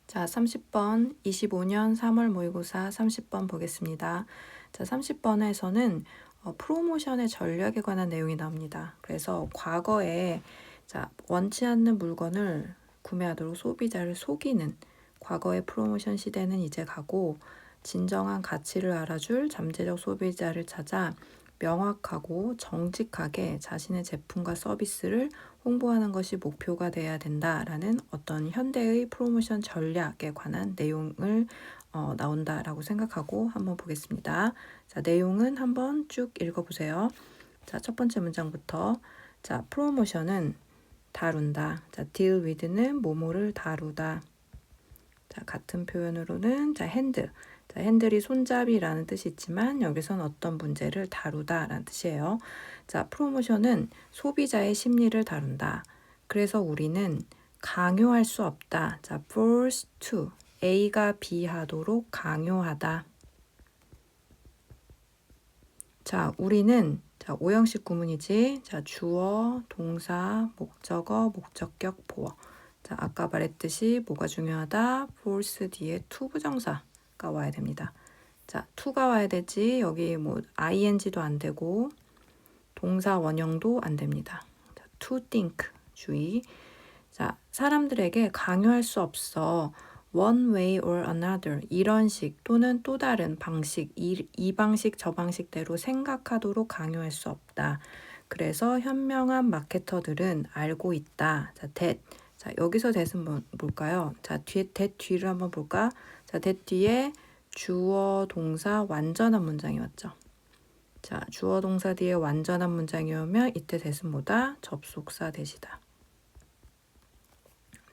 자, 30번 25년 3월 모의고사 30번 보겠습니다. 자, 30번에서는 프로모션의 전략에 관한 내용이 나옵니다. 그래서 과거에 원치 않는 물건을 구매하도록 소비자를 속이는 과거의 프로모션 시대는 이제 가고 진정한 가치를 알아줄 잠재적 소비자를 찾아 명확하고 정직하게 자신의 제품과 서비스를 홍보하는 것이 목표가 돼야 된다라는 어떤 현대의 프로모션 전략에 관한 내용을 나온다라고 생각하고 한번 보겠습니다. 자, 내용은 한번 쭉 읽어보세요. 자, 첫 번째 문장부터. 자, 프로모션은 다룬다. 자, deal with는 뭐뭐를 다루다. 자, 같은 표현으로는 핸들. 자, 핸들이 손잡이라는 뜻이 있지만 여기선 어떤 문제를 다루다라는 뜻이에요. 자, 프로모션은 소비자의 심리를 다룬다. 그래서 우리는 강요할 수 없다. 자, force to. A가 B 하도록 강요하다. 자, 우리는 오형식 구문이지. 자, 주어, 동사, 목적어, 목적격, 보어. 자, 아까 말했듯이 뭐가 중요하다? force 뒤에 to 부정사가 와야 됩니다. 자, to가 와야 되지. 여기 ing도 안 되고 동사 원형도 안 됩니다. 자, to think 주의. 자, 사람들에게 강요할 수 없어. one way or another 이런 식 또는 또 다른 방식 이 방식 저 방식대로 생각하도록 강요할 수 없다. 그래서 현명한 마케터들은 알고 있다. 자, that. 자, 여기서 that은 뭘까요? 자, that 뒤를 한번 볼까? 자, that 뒤에 주어 동사 완전한 문장이 왔죠. 자, 주어 동사 뒤에 완전한 문장이 오면 이때 that은 뭐다? 접속사 that이다.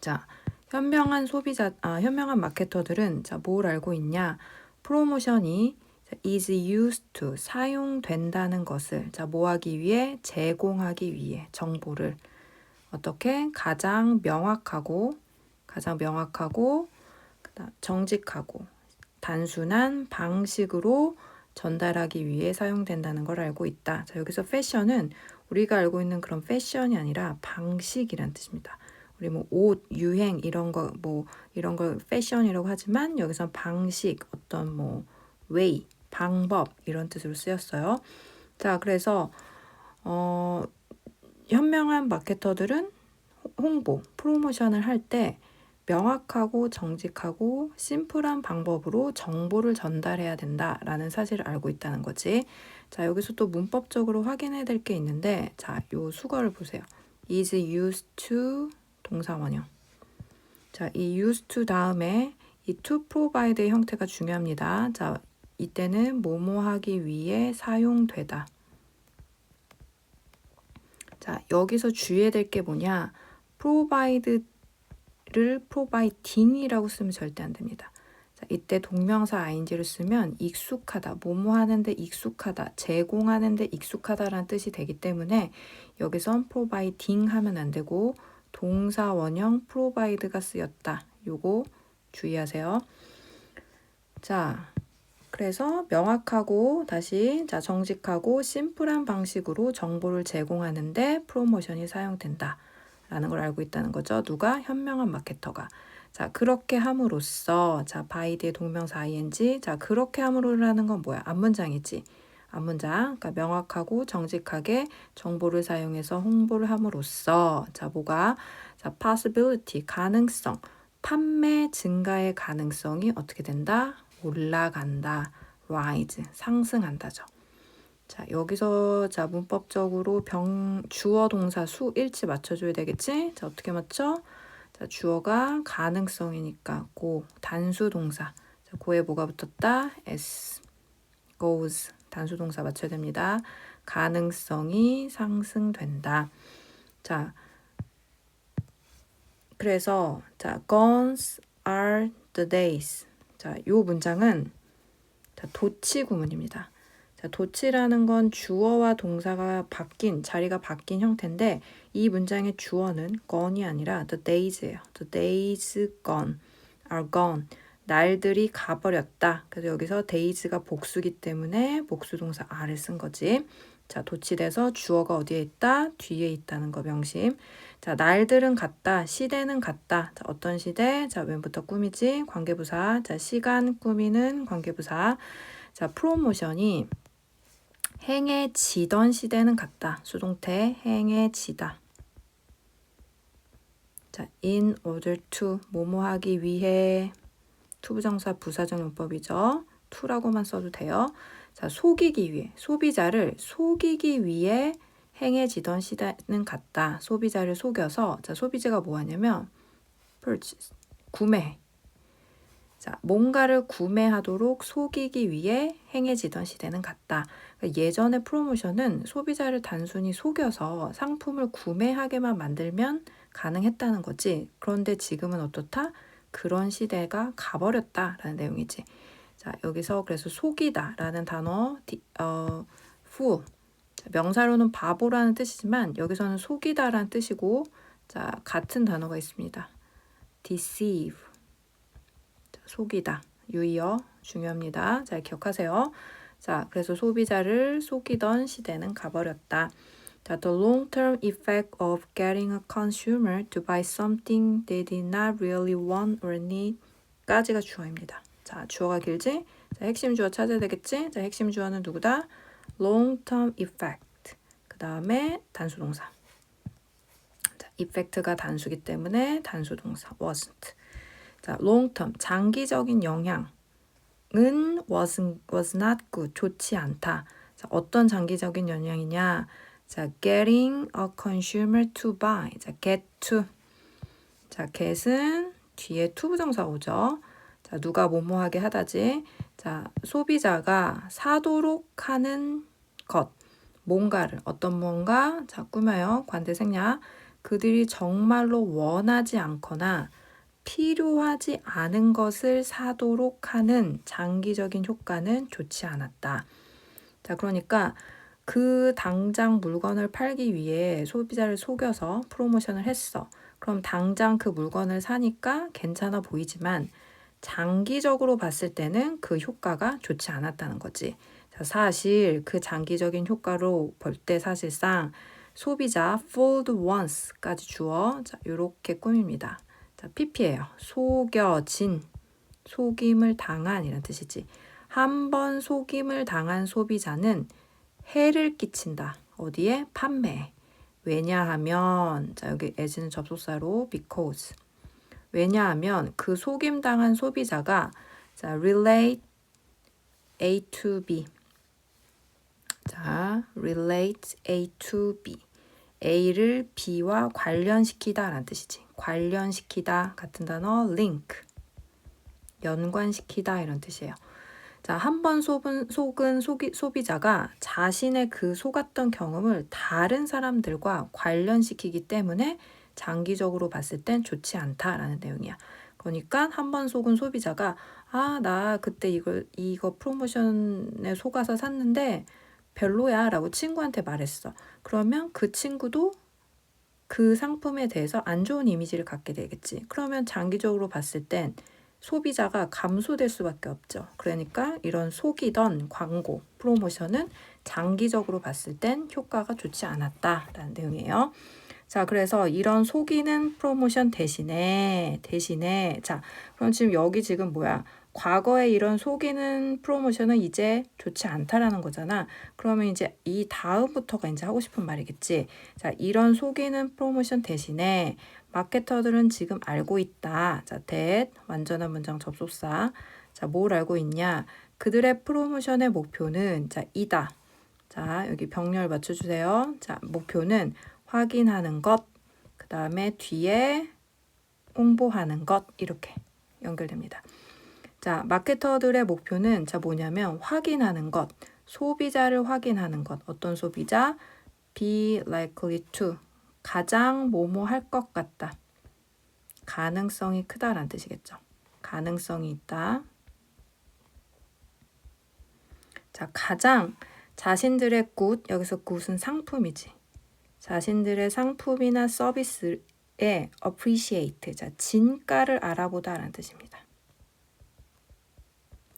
자, 현명한 마케터들은 뭘 알고 있냐? 프로모션이 is used to 사용된다는 것을 뭐 하기 위해? 제공하기 위해 정보를 어떻게? 가장 명확하고 정직하고 단순한 방식으로 전달하기 위해 사용된다는 걸 알고 있다. 자, 여기서 패션은 우리가 알고 있는 그런 패션이 아니라 방식이란 뜻입니다. 우리 옷, 유행 이런 거 패션이라고 하지만 여기서 방식, 어떤 way, 방법 이런 뜻으로 쓰였어요. 자, 그래서 현명한 마케터들은 홍보, 프로모션을 할 때 명확하고 정직하고 심플한 방법으로 정보를 전달해야 된다라는 사실을 알고 있다는 거지. 자, 여기서 또 문법적으로 확인해야 될 게 있는데, 자, 요 수거를 보세요. is used to 동사 원형. 자, 이 used to 다음에 이 to provide의 형태가 중요합니다. 자, 이때는 뭐뭐 하기 위해 사용되다. 자, 여기서 주의해야 될 게 뭐냐? provide를 providing이라고 쓰면 절대 안 됩니다. 자, 이때 동명사 ing를 쓰면 익숙하다, 뭐뭐 하는데 익숙하다, 제공하는데 익숙하다라는 뜻이 되기 때문에 여기선 providing 하면 안 되고 동사 원형 provide가 쓰였다. 요거 주의하세요. 자, 그래서 명확하고 정직하고 심플한 방식으로 정보를 제공하는데 프로모션이 사용된다. 라는 걸 알고 있다는 거죠. 누가? 현명한 마케터가. 자, 그렇게 함으로써 by 뒤에 동명사 ing. 자, 그렇게 함으로라는 건 뭐야? 앞문장이지. 앞문장. 그러니까 명확하고 정직하게 정보를 사용해서 홍보를 함으로써 뭐가? possibility 가능성. 판매 증가의 가능성이 어떻게 된다? 올라간다. rise 상승한다죠. 자, 여기서 문법적으로 주어 동사 수 일치 맞춰줘야 되겠지? 자, 어떻게 맞춰? 자, 주어가 가능성이니까 단수 동사. 자, 고에 뭐가 붙었다? s goes 단수 동사 맞춰야 됩니다. 가능성이 상승된다. 자, 그래서 gone are the days. 자, 요 문장은 도치 구문입니다. 자, 도치라는 건 주어와 동사가 자리가 바뀐 형태인데 이 문장의 주어는 gone이 아니라 the days예요. The days gone are gone. 날들이 가버렸다. 그래서 여기서 days가 복수기 때문에 복수 동사 are를 쓴 거지. 자, 도치돼서 주어가 어디에 있다? 뒤에 있다는 거 명심. 자, 날들은 같다. 시대는 같다. 자, 어떤 시대? 자, 왼부터 꾸미지? 관계부사. 자, 시간 꾸미는 관계부사. 자, 프로모션이 행해지던 시대는 같다. 수동태 행해지다. 자, in order to 뭐뭐 하기 위해 투부정사 부사적 용법이죠. to라고만 써도 돼요. 자, 속이기 위해 소비자를 속이기 위해 행해지던 시대는 같다. 소비자를 속여서 자, 소비자가 뭐 하냐면 purchase 구매. 자, 뭔가를 구매하도록 속이기 위해 행해지던 시대는 같다. 그러니까 예전의 프로모션은 소비자를 단순히 속여서 상품을 구매하게만 만들면 가능했다는 거지. 그런데 지금은 어떻다? 그런 시대가 가버렸다라는 내용이지. 자, 여기서 그래서 속이다라는 단어, fool. 자, 명사로는 바보라는 뜻이지만 여기서는 속이다라는 뜻이고, 자, 같은 단어가 있습니다. deceive. 속이다. 유의어 중요합니다. 잘 기억하세요. 자, 그래서 소비자를 속이던 시대는 가버렸다. 자, the long-term effect of getting a consumer to buy something they did not really want or need 까지가 주어입니다. 자, 주어가 길지? 자, 핵심 주어 찾아야 되겠지? 자, 핵심 주어는 누구다? long-term effect. 그 다음에 단수동사. 자, effect가 단수기 때문에 단수동사 wasn't. 자, long term, 장기적인 영향은 was not good, 좋지 않다. 자, 어떤 장기적인 영향이냐? 자, getting a consumer to buy. 자, get to. 자, get은 뒤에 to 부정사 오죠. 자, 누가 뭐뭐 하게 하다지. 자, 소비자가 사도록 하는 것. 뭔가를, 어떤 뭔가, 자, 꾸며요. 관대 생략. 그들이 정말로 원하지 않거나 필요하지 않은 것을 사도록 하는 장기적인 효과는 좋지 않았다. 자, 그러니까 그 당장 물건을 팔기 위해 소비자를 속여서 프로모션을 했어. 그럼 당장 그 물건을 사니까 괜찮아 보이지만 장기적으로 봤을 때는 그 효과가 좋지 않았다는 거지. 자, 사실 그 장기적인 효과로 볼 때 사실상 소비자 fooled once까지 주어 자, 요렇게 꾸밉니다. 자, PP예요. 속여진, 속임을 당한 이란 뜻이지. 한 번 속임을 당한 소비자는 해를 끼친다. 어디에? 판매에. 왜냐하면 자, 여기 as는 접속사로 because. 왜냐하면 그 속임당한 소비자가 자, relate A to B. 자, relate A to B. A를 B와 관련시키다 라는 뜻이지. 관련시키다 같은 단어 link. 연관시키다 이런 뜻이에요. 자, 한 번 속은 소비자가 자신의 그 속았던 경험을 다른 사람들과 관련시키기 때문에 장기적으로 봤을 땐 좋지 않다라는 내용이야. 그러니까 한 번 속은 소비자가 나 그때 이거 프로모션에 속아서 샀는데 별로야 라고 친구한테 말했어. 그러면 그 친구도 그 상품에 대해서 안 좋은 이미지를 갖게 되겠지. 그러면 장기적으로 봤을 땐 소비자가 감소될 수밖에 없죠. 그러니까 이런 속이던 광고, 프로모션은 장기적으로 봤을 땐 효과가 좋지 않았다라는 내용이에요. 자, 그래서 이런 속이는 프로모션 대신에 자, 그럼 지금 여기 지금 뭐야? 과거에 이런 속이는 프로모션은 이제 좋지 않다라는 거잖아. 그러면 이제 이 다음부터가 이제 하고 싶은 말이겠지. 자, 이런 속이는 프로모션 대신에 마케터들은 지금 알고 있다. 자, that 완전한 문장 접속사. 자, 뭘 알고 있냐? 그들의 프로모션의 목표는 자, 이다. 자, 여기 병렬 맞춰주세요. 자, 목표는 확인하는 것, 그 다음에 뒤에 홍보하는 것 이렇게 연결됩니다. 자, 마케터들의 목표는 자 뭐냐면 확인하는 것, 소비자를 확인하는 것. 어떤 소비자? be likely to. 가장 뭐뭐 할 것 같다. 가능성이 크다라는 뜻이겠죠. 가능성이 있다. 자, 가장 자신들의 good, 여기서 good은 상품이지. 자신들의 상품이나 서비스에 appreciate, 자, 진가를 알아보다라는 뜻입니다.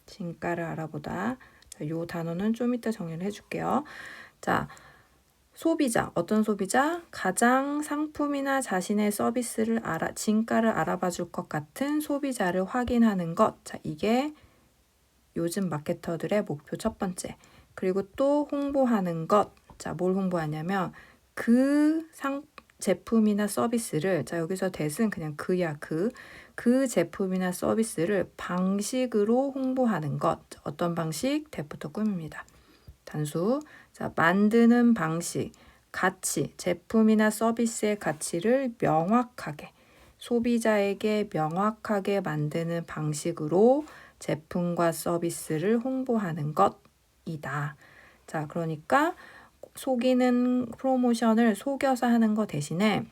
진가를 알아보다. 자, 요 단어는 좀 이따 정리를 해줄게요. 자, 소비자, 어떤 소비자? 가장 상품이나 자신의 서비스를 진가를 알아봐 줄 것 같은 소비자를 확인하는 것. 자, 이게 요즘 마케터들의 목표 첫 번째. 그리고 또 홍보하는 것. 자, 뭘 홍보하냐면 그 제품이나 서비스를, 자, 여기서 that은 그냥 그야, 그 제품이나 서비스를 방식으로 홍보하는 것. 어떤 방식? that부터 꾸밉니다. 단수. 자, 만드는 방식, 가치, 제품이나 서비스의 가치를 명확하게, 소비자에게 명확하게 만드는 방식으로 제품과 서비스를 홍보하는 것이다. 자, 그러니까 속이는 프로모션을 속여서 하는 것 대신에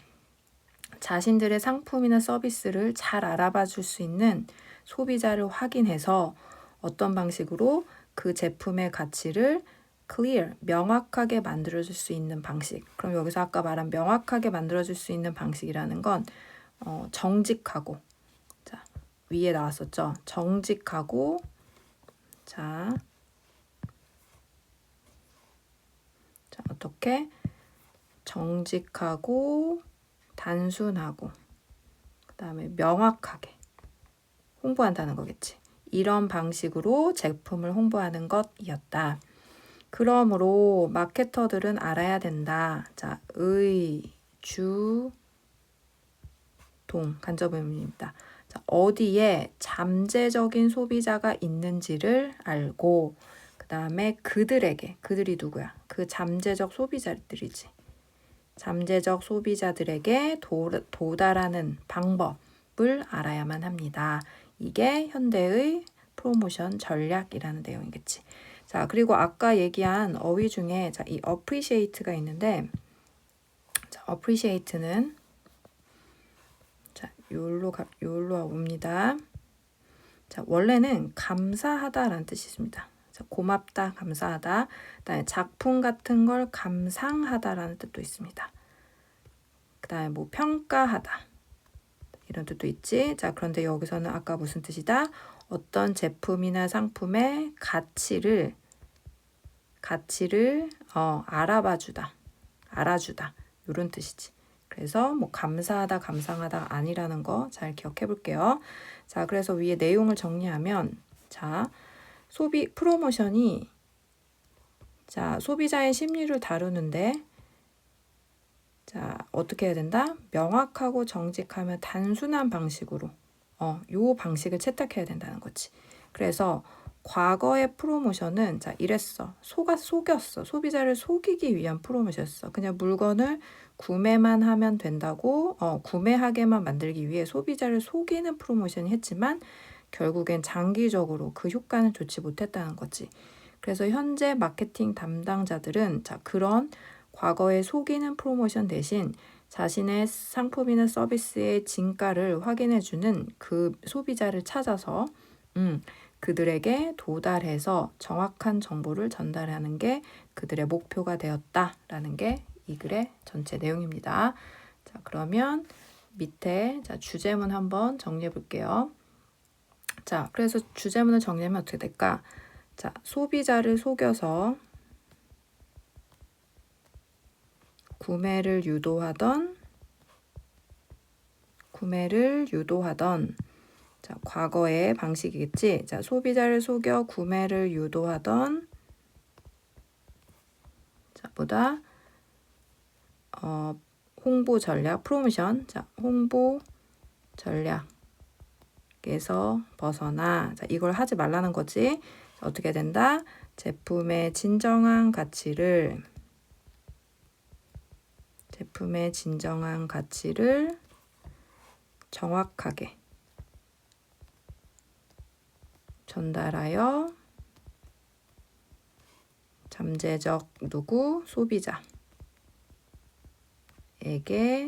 자신들의 상품이나 서비스를 잘 알아봐 줄 수 있는 소비자를 확인해서 어떤 방식으로 그 제품의 가치를 clear, 명확하게 만들어줄 수 있는 방식. 그럼 여기서 아까 말한 명확하게 만들어줄 수 있는 방식이라는 건 정직하고, 자, 위에 나왔었죠. 정직하고, 자, 어떻게? 정직하고, 단순하고, 그 다음에 명확하게 홍보한다는 거겠지. 이런 방식으로 제품을 홍보하는 것이었다. 그러므로 마케터들은 알아야 된다. 자, 주, 동, 간접 의미입니다. 자, 어디에 잠재적인 소비자가 있는지를 알고, 그 다음에 그들이 누구야? 그 잠재적 소비자들이지. 잠재적 소비자들에게 도달하는 방법을 알아야만 합니다. 이게 현대의 프로모션 전략이라는 내용이겠지. 자, 그리고 아까 얘기한 어휘 중에 자, 이 appreciate가 있는데, 자, appreciate는 자, 요로 옵니다. 자, 원래는 감사하다라는 뜻이 있습니다. 자, 고맙다, 감사하다. 그다음에 작품 같은 걸 감상하다라는 뜻도 있습니다. 그다음에 뭐 평가하다 이런 뜻도 있지. 자, 그런데 여기서는 아까 무슨 뜻이다? 어떤 제품이나 상품의 가치를 알아주다 이런 뜻이지. 그래서 뭐 감사하다, 감상하다 아니라는 거 잘 기억해 볼게요. 자, 그래서 위에 내용을 정리하면, 자, 프로모션이 자, 소비자의 심리를 다루는데, 자, 어떻게 해야 된다? 명확하고 정직하며 단순한 방식으로 요 방식을 채택해야 된다는 거지. 그래서 과거의 프로모션은 자, 이랬어. 속였어. 소비자를 속이기 위한 프로모션이었어. 그냥 물건을 구매만 하면 된다고 구매하게만 만들기 위해 소비자를 속이는 프로모션이 했지만 결국엔 장기적으로 그 효과는 좋지 못했다는 거지. 그래서 현재 마케팅 담당자들은 자, 그런 과거에 속이는 프로모션 대신 자신의 상품이나 서비스의 진가를 확인해주는 그 소비자를 찾아서 그들에게 도달해서 정확한 정보를 전달하는 게 그들의 목표가 되었다라는 게 이 글의 전체 내용입니다. 자, 그러면 밑에 자, 주제문 한번 정리해 볼게요. 자, 그래서 주제문을 정리하면 어떻게 될까? 자, 소비자를 속여서 구매를 유도하던 자, 과거의 방식이겠지. 자, 소비자를 속여 구매를 유도하던 자, 홍보 전략, 프로모션. 자, 홍보 전략에서 벗어나. 자, 이걸 하지 말라는 거지. 자, 어떻게 된다? 제품의 진정한 가치를 정확하게 전달하여 잠재적 소비자에게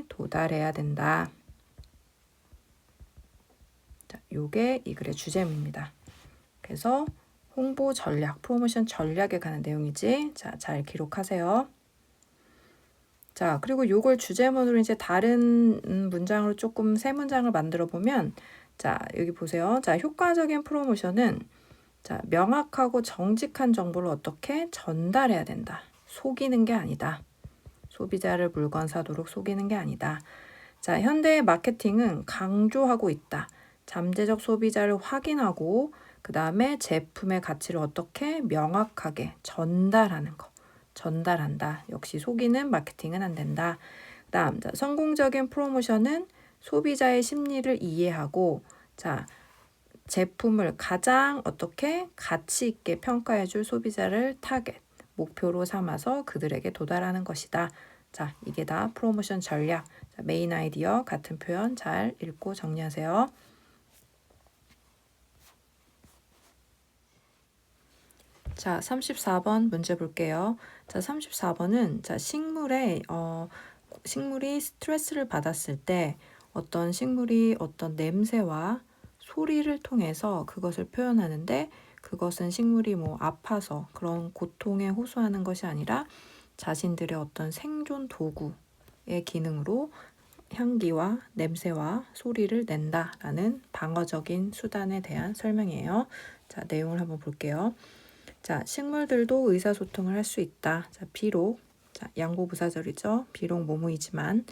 도달해야 된다. 자, 요게 이 글의 주제입니다. 그래서 홍보 전략, 프로모션 전략에 관한 내용이지. 자, 잘 기록하세요. 자, 그리고 요걸 주제문으로 이제 다른 문장으로 조금 세 문장을 만들어 보면, 자, 여기 보세요. 자, 효과적인 프로모션은 자, 명확하고 정직한 정보를 어떻게 전달해야 된다. 속이는 게 아니다. 소비자를 물건 사도록 속이는 게 아니다. 자, 현대의 마케팅은 강조하고 있다. 잠재적 소비자를 확인하고 그 다음에 제품의 가치를 어떻게 명확하게 전달하는 거. 전달한다. 역시 속이는 마케팅은 안 된다. 그 다음, 성공적인 프로모션은 소비자의 심리를 이해하고 자, 제품을 가장 어떻게 가치 있게 평가해 줄 소비자를 타겟, 목표로 삼아서 그들에게 도달하는 것이다. 자, 이게 다 프로모션 전략. 자, 메인 아이디어 같은 표현 잘 읽고 정리하세요. 자, 34번 문제 볼게요. 자, 34번은 자, 식물이 스트레스를 받았을 때 어떤 식물이 어떤 냄새와 소리를 통해서 그것을 표현하는데 그것은 식물이 뭐 아파서 그런 고통에 호소하는 것이 아니라 자신들의 어떤 생존 도구의 기능으로 향기와 냄새와 소리를 낸다라는 방어적인 수단에 대한 설명이에요. 자, 내용을 한번 볼게요. 자, 식물들도 의사소통을 할 수 있다. 자, 비록 자, 양보부사절이죠. 비록 뭐뭐이지만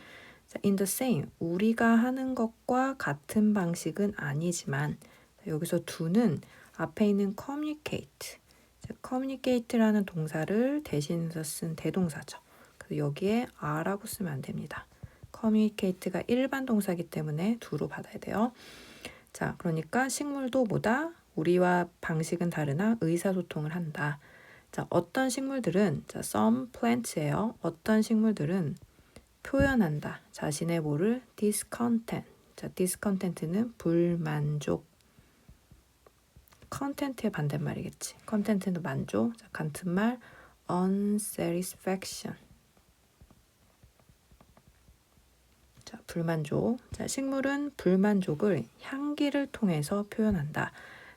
자, in the same 우리가 하는 것과 같은 방식은 아니지만 자, 여기서 do는 앞에 있는 communicate 자, communicate라는 동사를 대신해서 쓴 대동사죠. 그래서 여기에 are라고 쓰면 안 됩니다. communicate가 일반 동사이기 때문에 do로 받아야 돼요. 자, 그러니까 식물도 뭐다? 우리와 방식은 다르나 의사소통을 한다. 자, 어떤 식물들은 자, some plants예요. 어떤 식물들은 표현한다. 자신의 뭐를 discontent. 자, discontent는 불만족. content의 반대말이겠지. content는 만족. 자, 같은 말 unsatisfaction. 자, 불만족. 자, 식물은 불만족을 향기를 통해서 표현한다.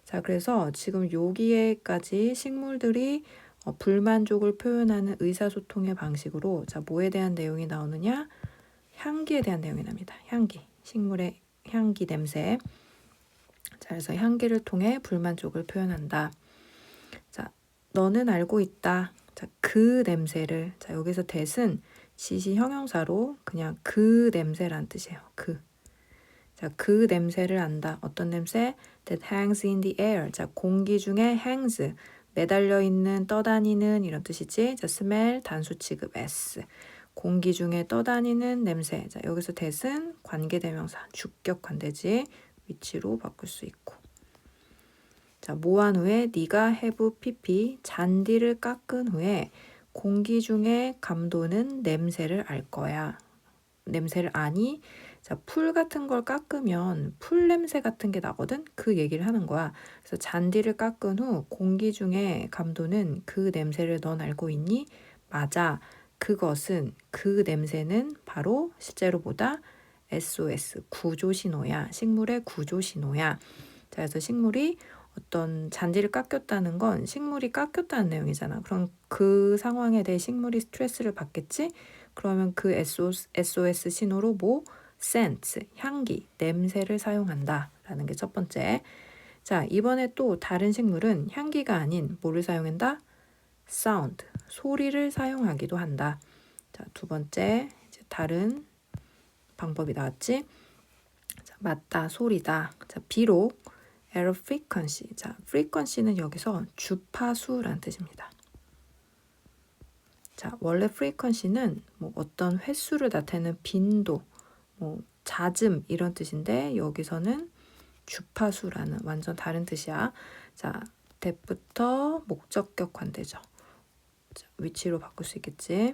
자, 그래서 지금 여기에까지 식물들이 불만족을 표현하는 의사소통의 방식으로 자, 뭐에 대한 내용이 나오느냐? 향기에 대한 내용이 납니다. 향기. 식물의 향기, 냄새. 자, 그래서 향기를 통해 불만족을 표현한다. 자, 너는 알고 있다. 자, 그 냄새를. 자, 여기서 that은 지시 형용사로 그냥 그 냄새란 뜻이에요. 그. 자, 그 냄새를 안다. 어떤 냄새? That hangs in the air. 자, 공기 중에 hangs. 매달려 있는, 떠다니는 이런 뜻이지. 자, smell 단수 취급 s. 공기 중에 떠다니는 냄새. 자, 여기서 that은 관계대명사, 주격 관대지. 위치로 바꿀 수 있고. 자, 모한 후에 네가 have pp 잔디를 깎은 후에 공기 중에 감도는 냄새를 알 거야. 냄새를 아니? 자, 풀 같은 걸 깎으면 풀 냄새 같은 게 나거든? 그 얘기를 하는 거야. 그래서 잔디를 깎은 후 공기 중에 감도는 그 냄새를 넌 알고 있니? 맞아. 그것은, 그 냄새는 바로 실제로 보다 SOS, 구조신호야. 식물의 구조신호야. 자, 그래서 식물이 어떤 잔디를 깎였다는 건 식물이 깎였다는 내용이잖아. 그럼 그 상황에 대해 식물이 스트레스를 받겠지? 그러면 그 SOS 신호로 뭐? scent, 향기, 냄새를 사용한다 라는 게 첫 번째. 자, 이번에 또 다른 식물은 향기가 아닌 뭐를 사용한다? sound, 소리를 사용하기도 한다. 자, 두 번째, 이제 다른 방법이 나왔지? 자, 맞다, 소리다. 자, 비록 error frequency. 자, frequency는 여기서 주파수라는 뜻입니다. 자, 원래 frequency는 뭐 어떤 횟수를 나타내는 빈도, 뭐 잦음 이런 뜻인데 여기서는 주파수라는 완전 다른 뜻이야. 자, that부터 목적격 관대죠. 자, 위치로 바꿀 수 있겠지.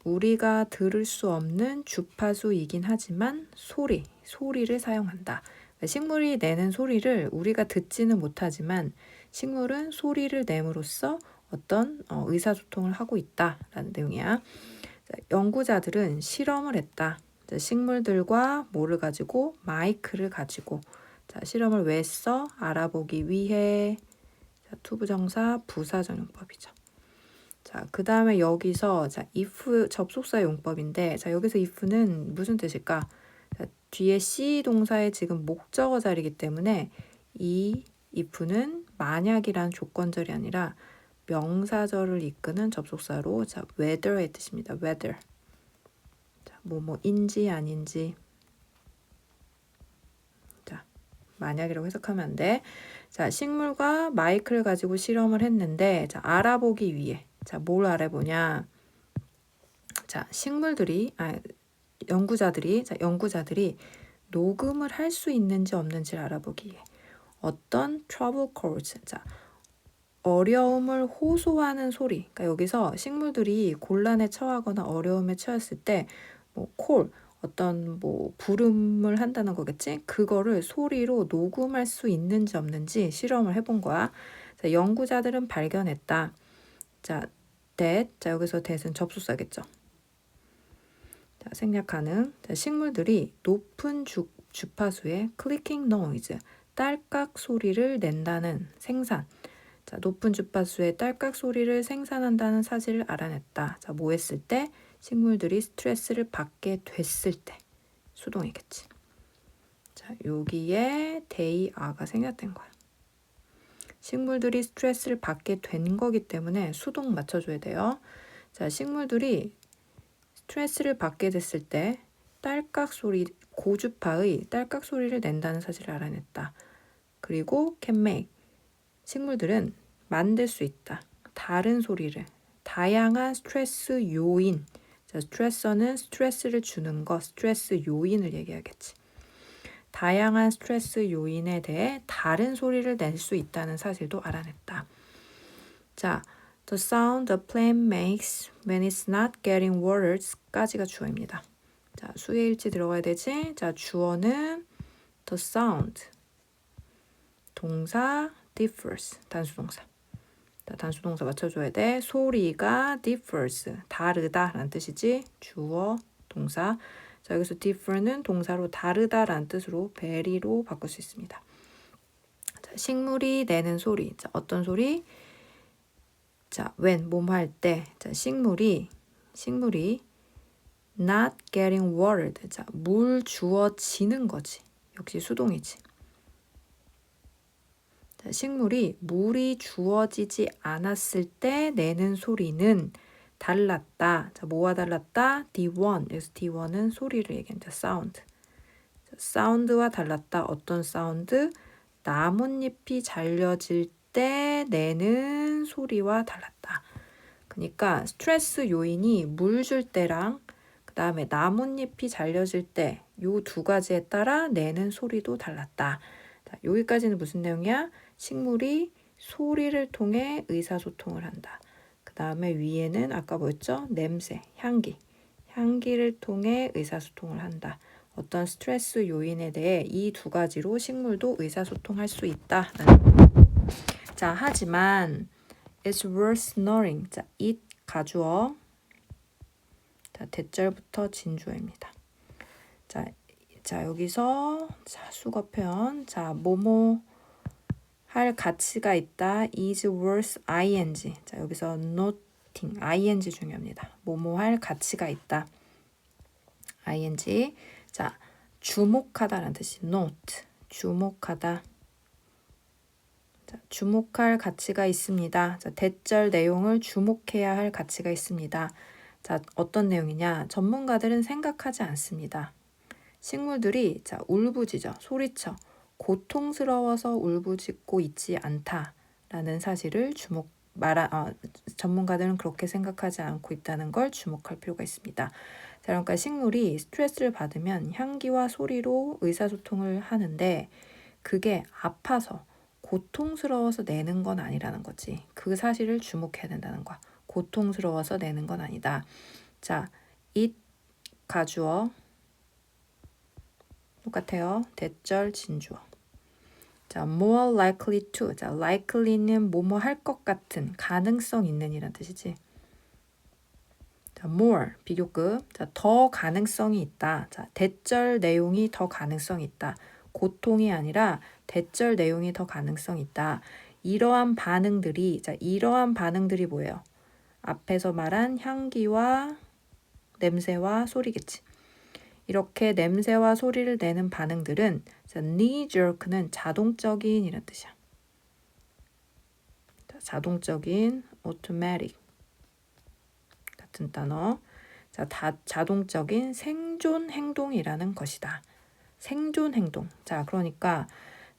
우리가 들을 수 없는 주파수이긴 하지만 소리를 사용한다. 식물이 내는 소리를 우리가 듣지는 못하지만 식물은 소리를 내므로써 어떤 의사소통을 하고 있다라는 내용이야. 자, 연구자들은 실험을 했다. 자, 식물들과 뭐를 가지고? 마이크를 가지고. 자, 실험을 왜 써? 알아보기 위해. 자, 투부정사 부사적 용법이죠. 자, 그 다음에 여기서 자, if 접속사 용법인데 자, 여기서 if는 무슨 뜻일까? 자, 뒤에 C 동사의 지금 목적어 자리이기 때문에 이 if는 만약이란 조건절이 아니라 명사절을 이끄는 접속사로 자, weather의 뜻입니다. weather. 뭐뭐인지 아닌지. 자, 만약이라고 해석하면 안 돼. 자, 식물과 마이크를 가지고 실험을 했는데, 자, 알아보기 위해. 자, 뭘 알아보냐. 자, 연구자들이 녹음을 할 수 있는지 없는지를 알아보기 위해. 어떤 trouble chords. 자, 어려움을 호소하는 소리. 그러니까 여기서 식물들이 곤란에 처하거나 어려움에 처했을 때, 어떤 부름을 한다는 거겠지? 그거를 소리로 녹음할 수 있는지 없는지 실험을 해본 거야. 자, 연구자들은 발견했다. 자, 자, 여기서 that은 접속사겠죠. 자, 생략 가능. 자, 식물들이 높은 주파수의 clicking noise, 딸깍 소리를 낸다는 생산. 자, 높은 주파수의 딸깍 소리를 생산한다는 사실을 알아냈다. 자, 뭐 했을 때? 식물들이 스트레스를 받게 됐을 때. 수동이겠지. 자, 여기에 they are가 생략된 거야. 식물들이 스트레스를 받게 된 거기 때문에 수동 맞춰줘야 돼요. 자, 식물들이 스트레스를 받게 됐을 때 딸깍 소리, 고주파의 딸깍 소리를 낸다는 사실을 알아냈다. 그리고 can make. 식물들은 만들 수 있다. 다른 소리를. 다양한 스트레스 요인. 자, 스트레서는 스트레스를 주는 거, 스트레스 요인을 얘기하겠지. 다양한 스트레스 요인에 대해 다른 소리를 낼 수 있다는 사실도 알아냈다. 자, the sound the plant makes when it's not getting watered까지가 주어입니다. 자, 수의 일치 들어가야 되지. 자, 주어는 the sound. 동사 differs. 단수동사. 자, 단수동사 맞춰줘야 돼. 소리가 differs. 다르다 라는 뜻이지. 주어, 동사. 자, 여기서 differ는 동사로 다르다 라는 뜻으로 very로 바꿀 수 있습니다. 자, 식물이 내는 소리. 자, 어떤 소리? 자, when, 뭐뭐 할 때. 자, 식물이 not getting watered. 자, 물 주어지는 거지. 역시 수동이지. 자, 식물이 물이 주어지지 않았을 때 내는 소리는 달랐다. 자, 뭐와 달랐다? D1. 그래서 D1은 소리를 얘기한다. 사운드. 자, 사운드와 달랐다. 어떤 사운드? 나뭇잎이 잘려질 때 내는 소리와 달랐다. 그러니까 스트레스 요인이 물 줄 때랑 그 다음에 나뭇잎이 잘려질 때 요 두 가지에 따라 내는 소리도 달랐다. 자, 여기까지는 무슨 내용이야? 식물이 소리를 통해 의사소통을 한다. 그 다음에 위에는 아까 뭐였죠? 냄새, 향기를 통해 의사소통을 한다. 어떤 스트레스 요인에 대해 이 두 가지로 식물도 의사소통할 수 있다. 자, 하지만 it's worth knowing. 자, it 가주어. 자, 대절부터 진주어입니다. 자, 여기서 자, 수거 표현. 자, 뭐뭐 할 가치가 있다. is worth ing. 자, 여기서 noting. ing 중요합니다. 뭐뭐 할 가치가 있다. ing. 자, 주목하다라는 뜻이 note. 주목하다. 자, 주목할 가치가 있습니다. 자, 대절 내용을 주목해야 할 가치가 있습니다. 자, 어떤 내용이냐? 전문가들은 생각하지 않습니다. 식물들이 자, 울부짖어, 소리쳐, 고통스러워서 울부짖고 있지 않다라는 사실을 전문가들은 그렇게 생각하지 않고 있다는 걸 주목할 필요가 있습니다. 자, 그러니까 식물이 스트레스를 받으면 향기와 소리로 의사소통을 하는데 그게 아파서 고통스러워서 내는 건 아니라는 거지. 그 사실을 주목해야 된다는 거야. 고통스러워서 내는 건 아니다. 자, it 가주어 똑같아요. 대절 진주어. 자, more likely to. 자, likely는 뭐뭐 할 것 같은, 가능성 있는 이란 뜻이지. 자, more 비교급. 자, 더 가능성이 있다. 자, 대절 내용이 더 가능성이 있다. 고통이 아니라 대절 내용이 더 가능성이 있다. 이러한 반응들이 뭐예요? 앞에서 말한 향기와 냄새와 소리겠지. 이렇게 냄새와 소리를 내는 반응들은 knee-jerk는 자동적인 이란 뜻이야. 자동적인, automatic 같은 단어. 자, 자동적인 생존 행동이라는 것이다. 생존 행동. 자, 그러니까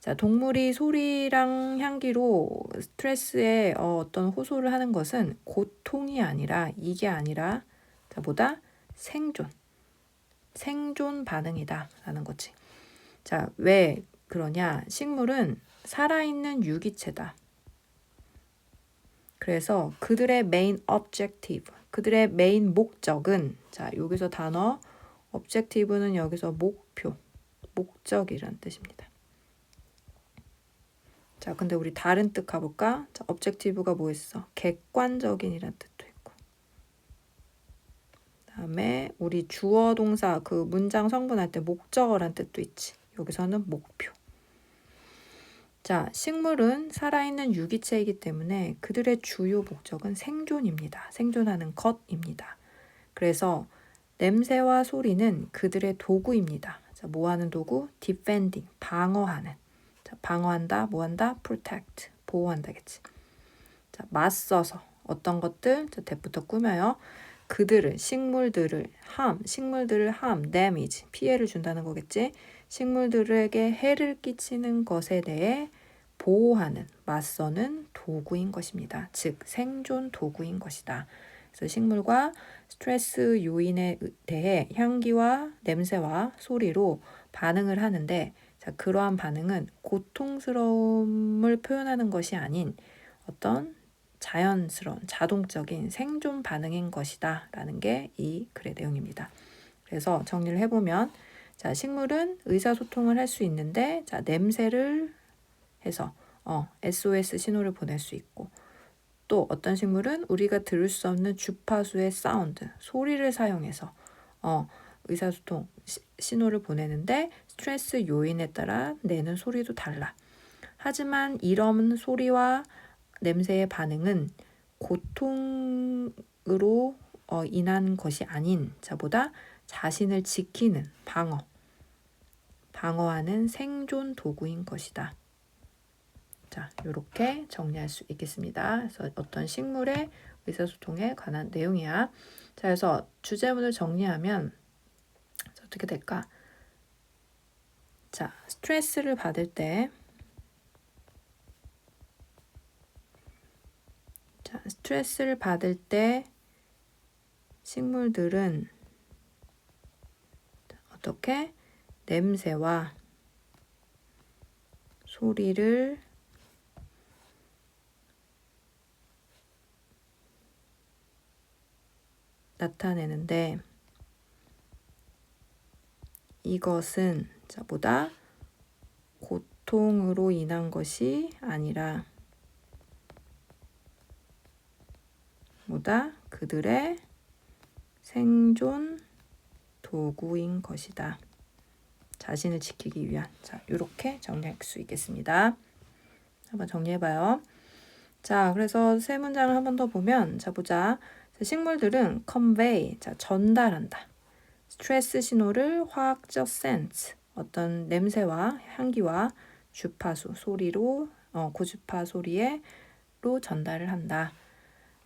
자, 동물이 소리랑 향기로 스트레스에 어떤 호소를 하는 것은 고통이 아니라 이게 아니라 자, 뭐다? 생존 반응이다 라는 거지. 자, 왜 그러냐? 식물은 살아있는 유기체다. 그래서 그들의 main objective, 그들의 메인 목적은 자, 여기서 단어 objective는 여기서 목표, 목적이라는 뜻입니다. 자, 근데 우리 다른 뜻 가볼까? 자, objective가 뭐 있어? 객관적인이라는 뜻도 있고. 그다음에 우리 주어 동사 그 문장 성분할 때 목적어란 뜻도 있지. 여기서는 목표. 자, 식물은 살아있는 유기체이기 때문에 그들의 주요 목적은 생존입니다. 생존하는 것입니다. 그래서 냄새와 소리는 그들의 도구입니다. 자, 뭐 하는 도구? defending, 방어하는. 자, 방어한다, 뭐 한다? protect, 보호한다겠지. 자, 맞서서 어떤 것들? 자, 대부터 꾸며요. 그들을, 식물들을 harm, damage, 피해를 준다는 거겠지. 식물들에게 해를 끼치는 것에 대해 보호하는, 맞서는 도구인 것입니다. 즉, 생존 도구인 것이다. 그래서 식물과 스트레스 요인에 대해 향기와 냄새와 소리로 반응을 하는데, 자, 그러한 반응은 고통스러움을 표현하는 것이 아닌 어떤 자연스러운 자동적인 생존 반응인 것이다 라는 게 이 글의 내용입니다. 그래서 정리를 해보면 자, 식물은 의사소통을 할 수 있는데 자, 냄새를 해서 SOS 신호를 보낼 수 있고 또 어떤 식물은 우리가 들을 수 없는 주파수의 사운드, 소리를 사용해서 의사소통 신호를 보내는데 스트레스 요인에 따라 내는 소리도 달라. 하지만 이런 소리와 냄새의 반응은 고통으로 인한 것이 아닌 자보다 자신을 지키는 방어하는 생존 도구인 것이다. 자, 이렇게 정리할 수 있겠습니다. 그래서 어떤 식물의 의사소통에 관한 내용이야. 자, 그래서 주제문을 정리하면 어떻게 될까? 자, 스트레스를 받을 때 식물들은 어떻게 냄새와 소리를 나타내는데 이것은 보다 고통으로 인한 것이 아니라 뭐다? 그들의 생존 도구인 것이다. 자신을 지키기 위한. 자, 이렇게 정리할 수 있겠습니다. 한번 정리해봐요. 자, 그래서 세 문장을 한 번 더 보면 자, 보자. 식물들은 convey, 자, 전달한다. 스트레스 신호를 화학적 센스, 어떤 냄새와 향기와 주파수, 소리로, 고주파 소리로 전달을 한다.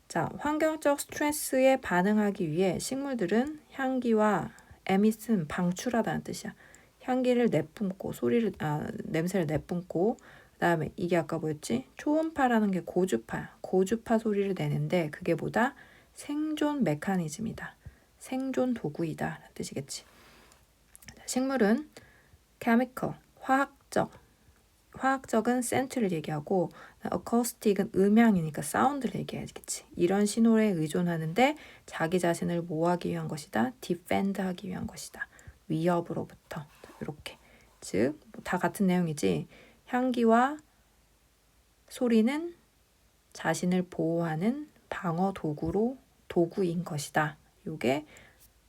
자, 환경적 스트레스에 반응하기 위해 식물들은 향기와 에밋은 방출하다는 뜻이야. 향기를 내뿜고 냄새를 내뿜고 그다음에 이게 아까 뭐였지? 초음파라는 게 고주파야. 고주파 소리를 내는데 그게 뭐다? 생존 메커니즘이다. 생존 도구이다 라는 뜻이겠지. 식물은 chemical, 화학적은 scent를 얘기하고 acoustic은 음향이니까 사운드를 얘기하겠지. 이런 신호에 의존하는데 자기 자신을 보호하기 위한 것이다. defend하기 위한 것이다. 위협으로부터. 이렇게. 즉, 다 같은 내용이지. 향기와 소리는 자신을 보호하는 방어 도구인 것이다. 요게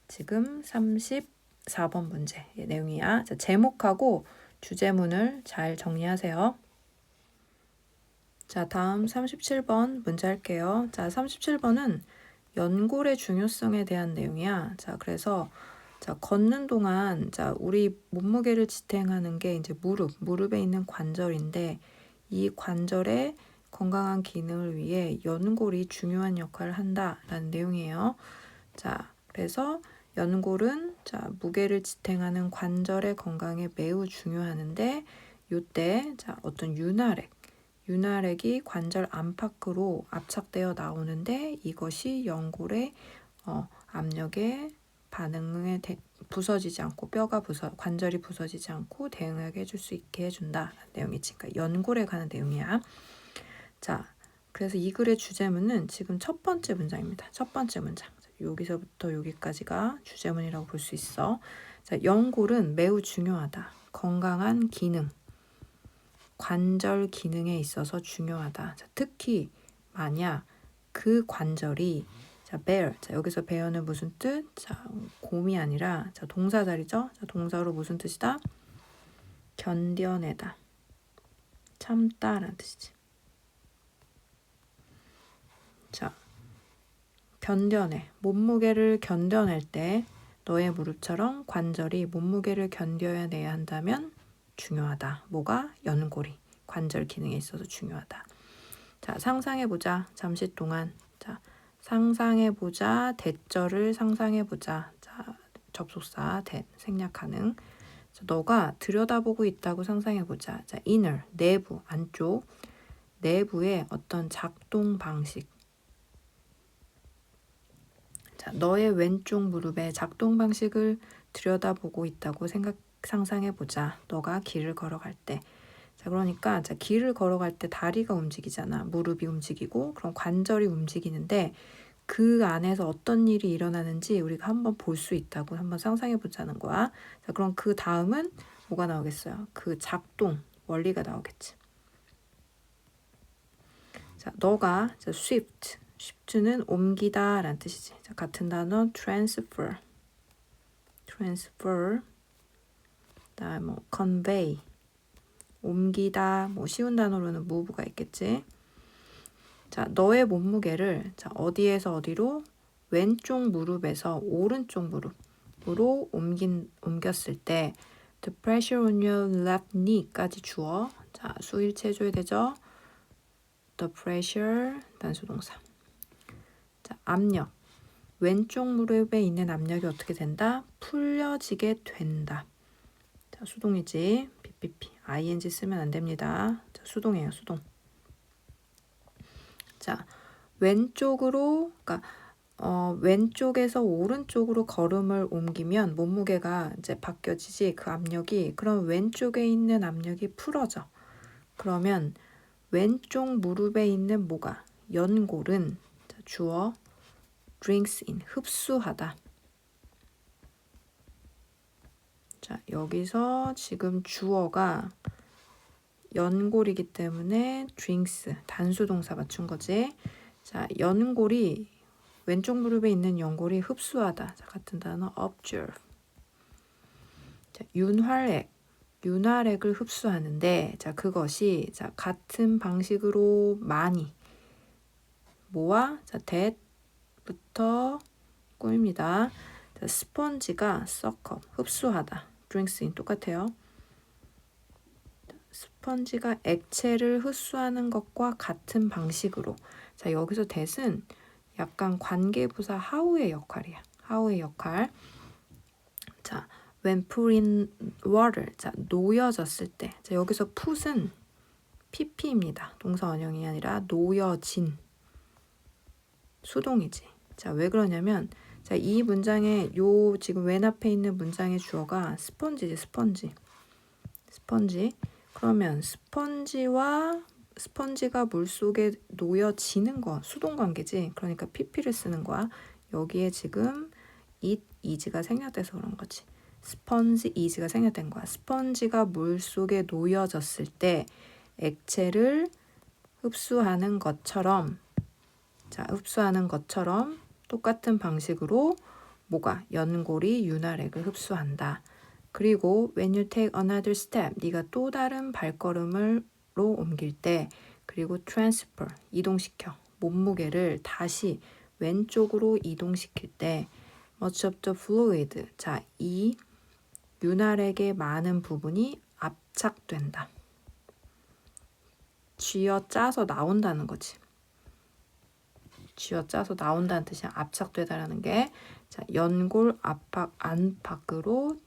지금 34번 문제의 내용이야. 자, 제목하고 주제문을 잘 정리하세요. 자, 다음 37번 문제 할게요. 자, 37번은 연골의 중요성에 대한 내용이야. 자, 그래서 자, 걷는 동안 자, 우리 몸무게를 지탱하는 게 이제 무릎에 있는 관절인데 이 관절의 건강한 기능을 위해 연골이 중요한 역할을 한다라는 내용이에요. 자, 그래서 연골은 자, 무게를 지탱하는 관절의 건강에 매우 중요하는데 요때 자, 어떤 윤활액이 관절 안팎으로 압착되어 나오는데 이것이 연골의 압력에 반응에 부서지지 않고 관절이 부서지지 않고 대응하게 해줄 수 있게 해준다 내용이 그러니까 연골에 관한 내용이야. 자, 그래서 이 글의 주제문은 지금 첫 번째 문장입니다. 첫 번째 문장. 여기서부터 여기까지가 주제문이라고 볼 수 있어. 자, 연골은 매우 중요하다. 건강한 기능, 관절 기능에 있어서 중요하다. 자, 특히 만약 그 관절이 자, bear. 자, 여기서 bear는 무슨 뜻? 자, 곰이 아니라 자, 동사 자리죠? 자, 동사로 무슨 뜻이다? 견뎌내다. 참다라는 뜻이지. 자, 몸무게를 견뎌낼 때 너의 무릎처럼 관절이 몸무게를 견뎌내야 한다면 중요하다. 뭐가? 연골이 관절 기능에 있어서 중요하다. 자, 상상해보자. 잠시 동안. 자, 상상해보자. 대절을 상상해보자. 자, 접속사, 생략 가능. 자, 너가 들여다보고 있다고 상상해보자. 자, inner, 내부, 안쪽. 내부의 어떤 작동 방식. 자, 너의 왼쪽 무릎의 작동 방식을 들여다보고 있다고 상상해보자. 너가 길을 걸어갈 때. 자, 그러니까 자, 길을 걸어갈 때 다리가 움직이잖아. 무릎이 움직이고 그럼 관절이 움직이는데 그 안에서 어떤 일이 일어나는지 우리가 한번 볼 수 있다고 한번 상상해보자는 거야. 자, 그럼 그 다음은 뭐가 나오겠어요? 그 작동, 원리가 나오겠지. 자, 너가 자, shift는 옮기다 라는 뜻이지. 자, 같은 단어 transfer, 그다음 뭐 convey, 옮기다, 뭐 쉬운 단어로는 move가 있겠지. 자, 너의 몸무게를 자, 어디에서 어디로? 왼쪽 무릎에서 오른쪽 무릎으로 옮겼을 때 the pressure on your left knee까지 주어. 자, 수일치 해줘야 되죠. the pressure 단수동사. 자, 압력. 왼쪽 무릎에 있는 압력이 어떻게 된다? 풀려지게 된다. 자, 수동이지. PPP. ing 쓰면 안 됩니다. 자, 수동이에요, 수동. 자, 왼쪽으로, 그러니까 왼쪽에서 오른쪽으로 걸음을 옮기면 몸무게가 이제 바뀌어지지 그 압력이 그럼 왼쪽에 있는 압력이 풀어져. 그러면 왼쪽 무릎에 있는 뭐가? 연골은 자, 주어 drinks in 흡수하다. 자, 여기서 지금 주어가 연골이기 때문에 drinks 단수동사 맞춘 거지. 자, 연골이 왼쪽 무릎에 있는 연골이 흡수하다. 자, 같은 단어 observe. 자, 윤활액을 흡수하는데 자, 그것이 자, 같은 방식으로 많이 뭐와 자, that부터 꾸밉니다. 자, 스펀지가 suck up 흡수하다. drinks in 똑같아요. 스펀지가 액체를 흡수하는 것과 같은 방식으로. 자, 여기서 that은 약간 관계부사 how의 역할이야. how의 역할. 자, when put in water. 자, 놓여졌을 때. 자, 여기서 put은 pp입니다. 동사 원형이 아니라 놓여진. 수동이지. 자, 왜 그러냐면 자, 이 문장에 요 지금 맨 앞에 있는 문장의 주어가 스펀지지, 스펀지. 그러면 스펀지가 물속에 놓여지는 거 수동 관계지. 그러니까 pp를 쓰는 거야. 여기에 지금 it is가 생략돼서 그런 거지. 스펀지 is가 생략된 거야. 스펀지가 물속에 놓여졌을 때 액체를 흡수하는 것처럼 똑같은 방식으로 뭐가 연골이 윤활액을 흡수한다. 그리고 when you take another step, 네가 또 다른 발걸음으로 옮길 때 그리고 transfer, 이동시켜. 몸무게를 다시 왼쪽으로 이동시킬 때 much of the fluid, 자, 이 윤활액의 많은 부분이 압착된다. 쥐어짜서 나온다는 거지. 쥐어짜서 나온다는 뜻이야. 압착되다라는 게. 자, 연골 안팎으로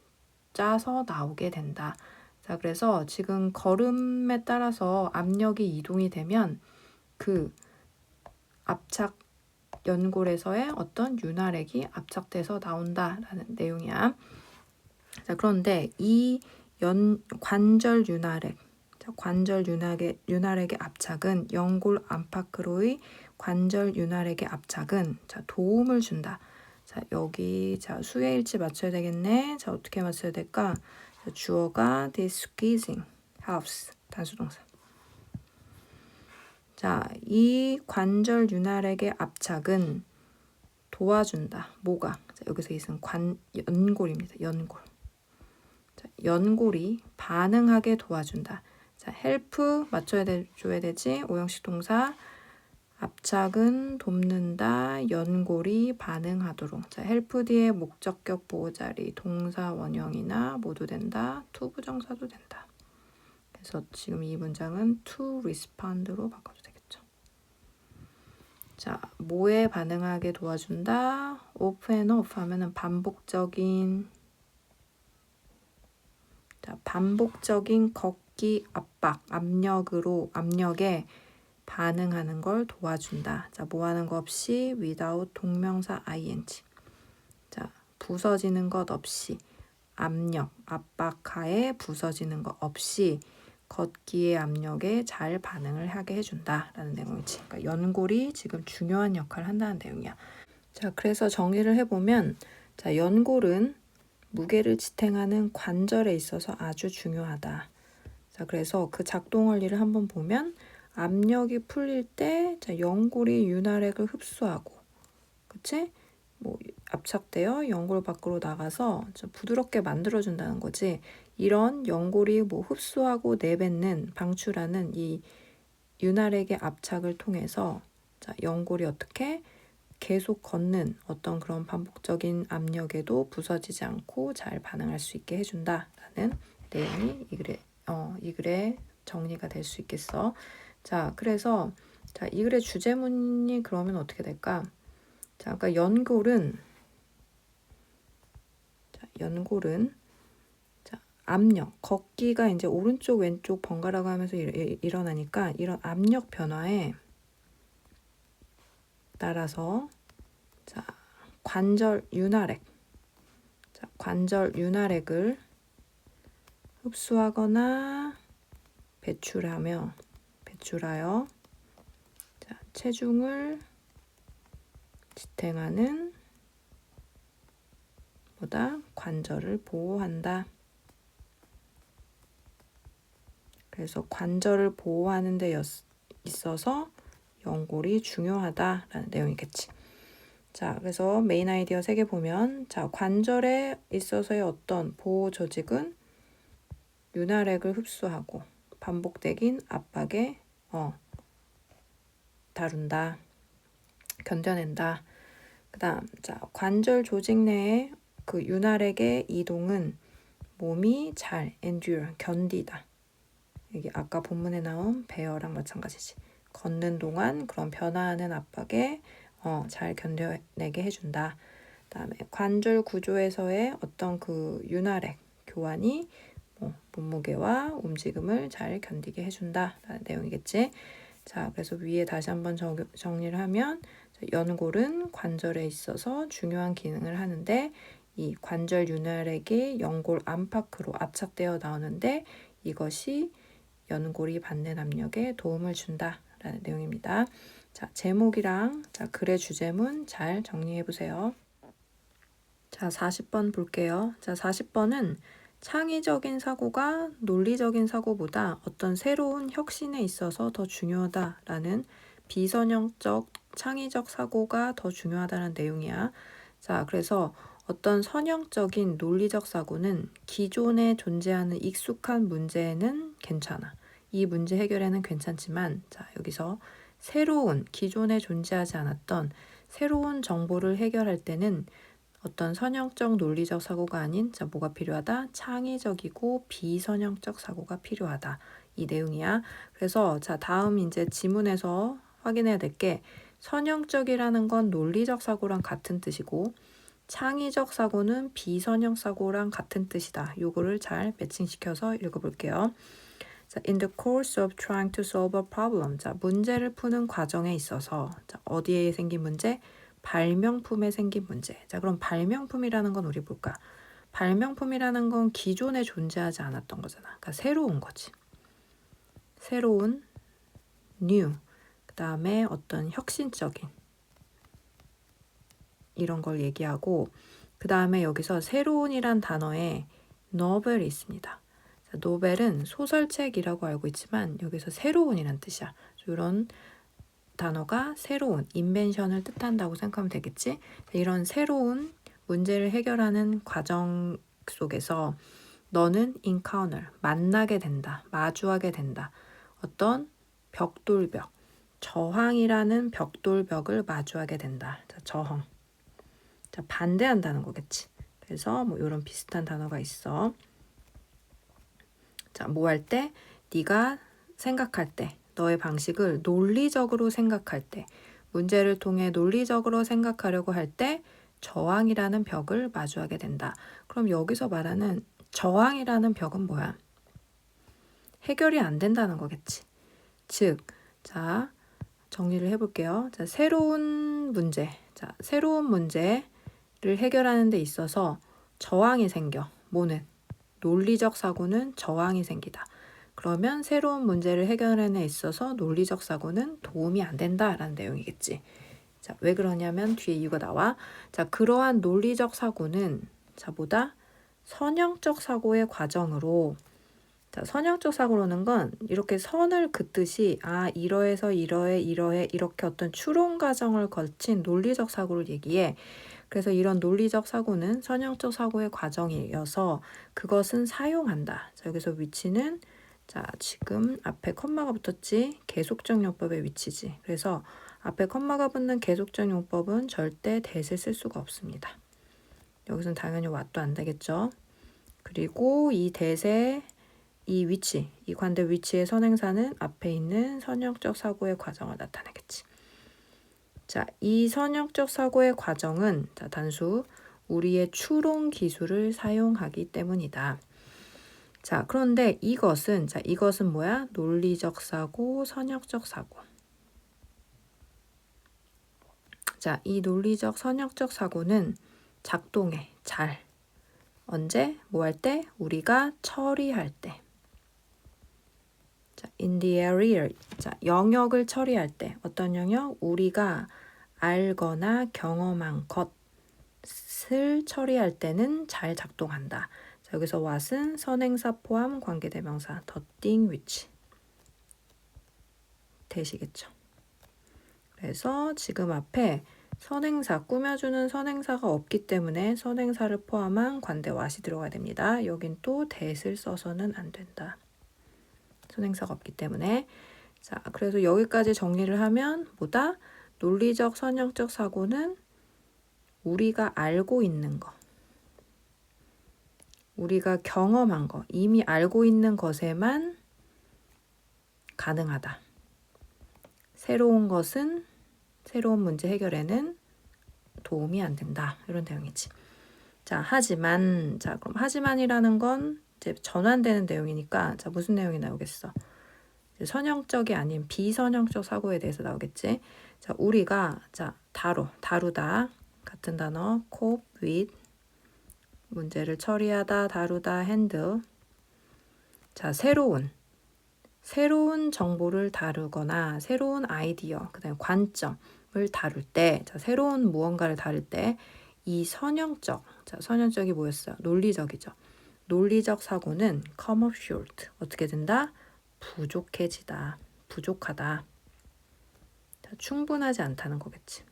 짜서 나오게 된다. 자, 그래서 지금 걸음에 따라서 압력이 이동이 되면 그 압착 연골에서의 어떤 윤활액이 압착돼서 나온다라는 내용이야. 자, 그런데 이 관절 윤활액, 관절 윤활액의 압착은 연골 안팎으로의 관절 윤활액의 압착은 자, 도움을 준다. 자, 여기 자, 수의 일치 맞춰야 되겠네. 자, 어떻게 맞춰야 될까? 자, 주어가 this squeezing helps 단수동사. 자, 이 관절 윤활액의 압착은 도와준다. 뭐가? 자, 여기서 이것은 연골입니다. 연골. 자, 연골이 반응하게 도와준다. 자, help 줘야 되지. 오형식 동사. 압착은 돕는다. 연골이 반응하도록. 자, help 뒤에 목적격 보호자리 동사 원형이나 모두 된다. to 부정사도 된다. 그래서 지금 이 문장은 to respond로 바꿔도 되겠죠. 자, 뭐에 반응하게 도와준다? off and off 하면은 반복적인 걷기 압박, 압력에 반응하는 걸 도와준다. 자, 뭐 하는 거 없이 without 동명사 ing. 자, 부서지는 것 없이 압박하에 부서지는 것 없이 걷기의 압력에 잘 반응을 하게 해준다라는 내용이지. 그러니까 연골이 지금 중요한 역할을 한다는 내용이야. 자, 그래서 정리를 해보면 자, 연골은 무게를 지탱하는 관절에 있어서 아주 중요하다. 자, 그래서 그 작동 원리를 한번 보면 압력이 풀릴 때 자, 연골이 윤활액을 흡수하고, 그치? 뭐 압착되어 연골 밖으로 나가서 부드럽게 만들어준다는 거지. 이런 연골이 뭐 흡수하고 내뱉는 방출하는 이 윤활액의 압착을 통해서 자, 연골이 어떻게 계속 걷는 어떤 그런 반복적인 압력에도 부서지지 않고 잘 반응할 수 있게 해준다라는 내용이 이 글의 정리가 될 수 있겠어. 자, 그래서 자, 이 글의 주제문이 그러면 어떻게 될까? 자, 그러니까 연골은 자, 압력, 걷기가 이제 오른쪽 왼쪽 번갈아가 하면서 일어나니까 이런 압력 변화에 따라서 자, 관절 윤활액을 흡수하거나 배출하여 자, 체중을 지탱하는 관절을 보호한다. 그래서 관절을 보호하는 데 있어서 연골이 중요하다라는 내용이겠지. 자, 그래서 메인 아이디어 3개 보면 자, 관절에 있어서의 어떤 보호 조직은 윤활액을 흡수하고 반복되긴 압박에 다룬다. 견뎌낸다. 그다음 자, 관절 조직 내에 그 윤활액의 이동은 몸이 잘 endure 견디다. 여기 아까 본문에 나온 bear랑 마찬가지지. 걷는 동안 그런 변화하는 압박에 잘 견뎌내게 해준다. 그다음에 관절 구조에서의 어떤 그 윤활액 교환이 몸무게와 움직임을 잘 견디게 해준다라는 내용이겠지. 자, 그래서 위에 다시 한번 정리를 하면 연골은 관절에 있어서 중요한 기능을 하는데 이 관절 윤활액이 연골 안팎으로 압착되어 나오는데 이것이 연골이 받는 압력에 도움을 준다라는 내용입니다. 자, 제목이랑 자, 글의 주제문 잘 정리해 보세요. 자, 40번 볼게요. 자, 40번은 창의적인 사고가 논리적인 사고보다 어떤 새로운 혁신에 있어서 더 중요하다라는 비선형적 창의적 사고가 더 중요하다는 내용이야. 자, 그래서 어떤 선형적인 논리적 사고는 기존에 존재하는 익숙한 문제에는 괜찮아. 이 문제 해결에는 괜찮지만 자, 여기서 새로운 기존에 존재하지 않았던 새로운 정보를 해결할 때는 어떤 선형적 논리적 사고가 아닌 자, 뭐가 필요하다? 창의적이고 비선형적 사고가 필요하다. 이 내용이야. 그래서 자, 다음 이제 지문에서 확인해야 될 게 선형적이라는 건 논리적 사고랑 같은 뜻이고 창의적 사고는 비선형 사고랑 같은 뜻이다. 요거를 잘 매칭시켜서 읽어볼게요. 자, in the course of trying to solve a problem. 자, 문제를 푸는 과정에 있어서 자, 어디에 생긴 문제? 발명품에 생긴 문제. 자, 그럼 발명품이라는 건 우리 볼까? 발명품이라는 건 기존에 존재하지 않았던 거잖아. 그러니까 새로운 거지. 새로운 new. 그 다음에 어떤 혁신적인 이런 걸 얘기하고 그 다음에 여기서 새로운이란 단어에 novel이 있습니다. 자, 노벨은 소설책이라고 알고 있지만 여기서 새로운이란 뜻이야. 이런 단어가 새로운 인벤션을 뜻한다고 생각하면 되겠지. 이런 새로운 문제를 해결하는 과정 속에서 너는 encounter, 만나게 된다, 마주하게 된다. 어떤 벽돌벽, 저항이라는 벽돌벽을 마주하게 된다. 자, 저항. 자, 반대한다는 거겠지. 그래서 뭐 이런 비슷한 단어가 있어. 자, 뭐 할 때? 네가 생각할 때, 너의 방식을 논리적으로 생각할 때, 문제를 통해 논리적으로 생각하려고 할 때 저항이라는 벽을 마주하게 된다. 그럼 여기서 말하는 저항이라는 벽은 뭐야? 해결이 안 된다는 거겠지. 즉, 자, 정리를 해볼게요. 자, 새로운 문제. 자, 새로운 문제를 해결하는 데 있어서 저항이 생겨. 뭐는? 논리적 사고는 저항이 생기다. 그러면 새로운 문제를 해결하는 데 있어서 논리적 사고는 도움이 안 된다라는 내용이겠지. 자, 왜 그러냐면 뒤에 이유가 나와. 자, 그러한 논리적 사고는 자, 뭐다? 선형적 사고의 과정으로 자, 선형적 사고로는 건 이렇게 선을 긋듯이 이러해서 이러해 이렇게 어떤 추론 과정을 거친 논리적 사고를 얘기해. 그래서 이런 논리적 사고는 선형적 사고의 과정이어서 그것은 사용한다. 자, 여기서 위치는 자, 지금 앞에 컴마가 붙었지? 계속적 용법의 위치지. 그래서 앞에 컴마가 붙는 계속적 용법은 절대 that을 쓸 수가 없습니다. 여기서는 당연히 what도 안 되겠죠. 그리고 이 that의 이 위치, 이 관대 위치의 선행사는 앞에 있는 선형적 사고의 과정을 나타내겠지. 자, 이 선형적 사고의 과정은 자, 단수 우리의 추론 기술을 사용하기 때문이다. 자, 그런데 이것은 자, 이것은 뭐야? 논리적 사고, 선형적 사고. 자, 이 논리적 선형적 사고는 작동해. 잘. 언제? 뭐 할 때? 우리가 처리할 때. 자, in the area. 자, 영역을 처리할 때. 어떤 영역? 우리가 알거나 경험한 것을 처리할 때는 잘 작동한다. 자, 여기서 what은 선행사 포함 관계대명사 the thing which 되시겠죠. 그래서 지금 앞에 선행사, 꾸며주는 선행사가 없기 때문에 선행사를 포함한 관대 what이 들어가야 됩니다. 여긴 또 that을 써서는 안 된다. 선행사가 없기 때문에. 자, 그래서 여기까지 정리를 하면 뭐다? 논리적 선형적 사고는 우리가 알고 있는 거, 우리가 경험한 거, 이미 알고 있는 것에만 가능하다. 새로운 것은 새로운 문제 해결에는 도움이 안 된다. 이런 내용이지. 자, 하지만 자, 그럼 하지만이라는 건 이제 전환되는 내용이니까 자, 무슨 내용이 나오겠어? 이제 선형적이 아닌 비선형적 사고에 대해서 나오겠지. 자, 우리가 자, 다루다 같은 단어 cope with 문제를 처리하다, 다루다, handle. 자, 새로운 정보를 다루거나 새로운 아이디어, 그다음에 관점을 다룰 때, 자, 새로운 무언가를 다룰 때 이 선형적, 자, 선형적이 뭐였어요? 논리적이죠. 논리적 사고는 come up short. 어떻게 된다? 부족하다. 자, 충분하지 않다는 거겠지.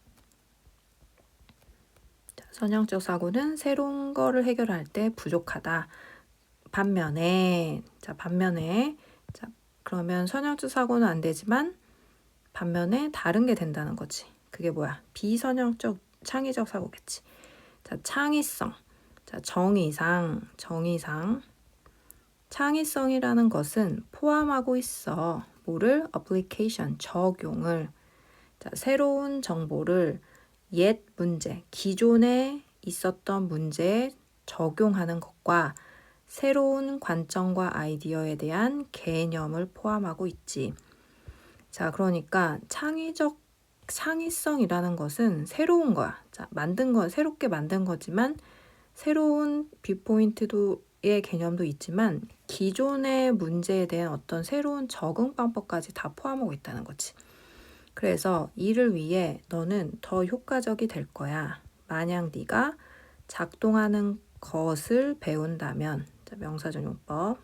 자, 선형적 사고는 새로운 거를 해결할 때 부족하다. 반면에 자, 그러면 선형적 사고는 안 되지만 반면에 다른 게 된다는 거지. 그게 뭐야? 비선형적 창의적 사고겠지. 자, 창의성. 자, 정의상. 창의성이라는 것은 포함하고 있어. 뭐를? application, 적용을. 자, 새로운 정보를 옛 문제, 기존의 있었던 문제에 적용하는 것과 새로운 관점과 아이디어에 대한 개념을 포함하고 있지. 자, 그러니까 창의성이라는 것은 새로운 거야. 자, 새롭게 만든 거지만 새로운 뷰포인트의 개념도 있지만 기존의 문제에 대한 어떤 새로운 적응 방법까지 다 포함하고 있다는 거지. 그래서 이를 위해 너는 더 효과적이 될 거야. 만약 네가 작동하는 것을 배운다면, 자, 명사전용법.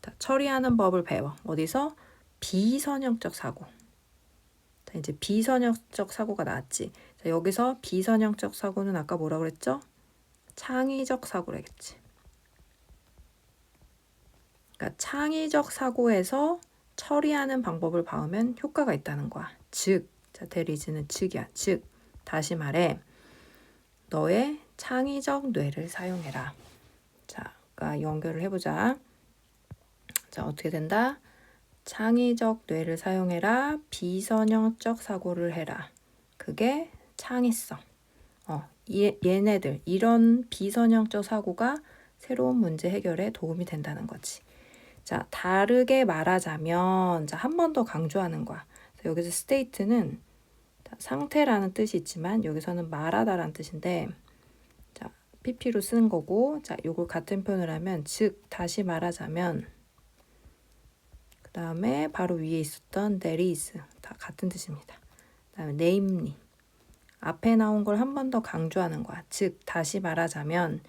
자, 처리하는 법을 배워. 어디서? 비선형적 사고. 자, 이제 비선형적 사고가 나왔지. 자, 여기서 비선형적 사고는 아까 뭐라 그랬죠? 창의적 사고라겠지. 그러니까 창의적 사고에서 처리하는 방법을 배우면 효과가 있다는 거야. 즉, 자, 데리즈는 즉이야. 즉, 다시 말해, 너의 창의적 뇌를 사용해라. 자, 그러니까 연결을 해보자. 자, 어떻게 된다? 창의적 뇌를 사용해라. 비선형적 사고를 해라. 그게 창의성. 얘네들, 이런 비선형적 사고가 새로운 문제 해결에 도움이 된다는 거지. 자, 다르게 말하자면, 자, 한 번 더 강조하는 거야. 여기서 state는 상태라는 뜻이 있지만 여기서는 말하다라는 뜻인데, 자, PP로 쓰는 거고, 자, 요걸 같은 표현을 하면, 즉, 다시 말하자면, 그 다음에 바로 위에 있었던 that is, 다 같은 뜻입니다. 그 다음에 namely, 앞에 나온 걸 한 번 더 강조하는 거야. 즉, 다시 말하자면,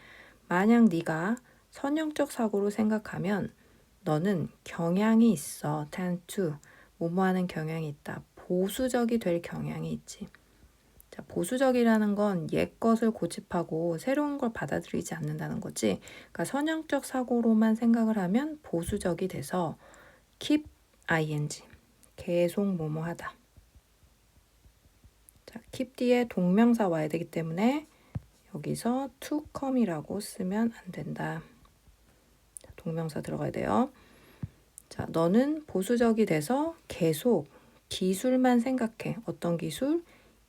만약 네가 선형적 사고로 생각하면 너는 경향이 있어. tend to, 뭐뭐하는 경향이 있다. 보수적이 될 경향이 있지. 자, 보수적이라는 건 옛 것을 고집하고 새로운 걸 받아들이지 않는다는 거지. 그러니까 선형적 사고로만 생각을 하면 보수적이 돼서 keep ing, 계속 뭐뭐하다. 자, keep 뒤에 동명사 와야 되기 때문에 여기서 to come이라고 쓰면 안 된다. 자, 동명사 들어가야 돼요. 자, 너는 보수적이 돼서 계속 기술만 생각해. 어떤 기술?